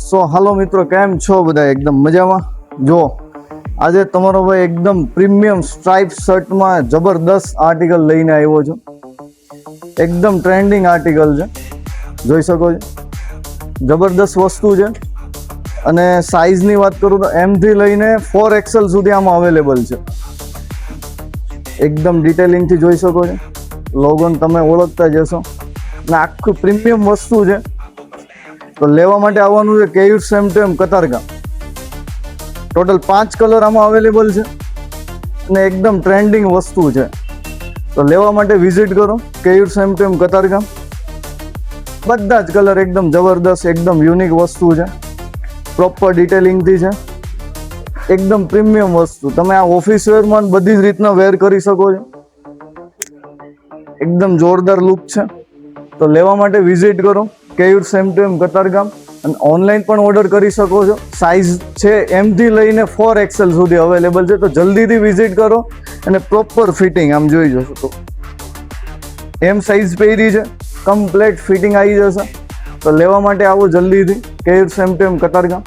સો હાલો મિત્રો, કેમ છો બધા? એકદમ મજામાં. જો આજે તમારો ભાઈ એકદમ પ્રીમિયમ સ્ટ્રાઇપ શર્ટમાં જબરદસ્ત આર્ટિકલ લઈને આવ્યો છું. એકદમ ટ્રેન્ડિંગ આર્ટિકલ છે, જોઈ શકો છો. જબરદસ્ત વસ્તુ છે. અને સાઇઝની વાત કરું તો M થી લઈને 4XL સુધી આમાં અવેલેબલ છે. એકદમ ડિટેલિંગથી જોઈ શકો છો. લોગોને તમે ઓળખતા જશો. અને આખું પ્રીમિયમ વસ્તુ છે. તો લેવા માટે આવવાનું છે કેયુર સેમ ટુ એમ કતારગામ. ટોટલ 5 કલર આમાં અવેલેબલ છે અને એકદમ ટ્રેન્ડિંગ વસ્તુ છે. તો લેવા માટે વિઝિટ કરો કેયુર સેમ ટુ એમ કતારગામ. બધા જ કલર એકદમ જબરદસ્ત, એકદમ યુનિક વસ્તુ છે. પ્રોપર ડિટેલિંગથી છે. એકદમ પ્રીમિયમ વસ્તુ. તમે આ ઓફિસ વેરમાં બધી જ રીતના વેર કરી શકો છો. એકદમ જોરદાર લુક છે. તો લેવા માટે વિઝિટ કરો કેયુર સેમ ટુ એમ કતારગામ. અને ઓનલાઈન પણ ઓર્ડર કરી શકો છો. સાઇઝ છે M થી લઈને 4XL સુધી અવેલેબલ છે. તો જલ્દીથી વિઝિટ કરો અને પ્રોપર ફિટિંગ આમ જોઈ જશો તો M સાઇઝ પહેરી છે, કમ્પ્લેટ ફિટિંગ આવી જશે. તો લેવા માટે આવો જલ્દીથી કેયુર સેમ ટુ એમ કતારગામ.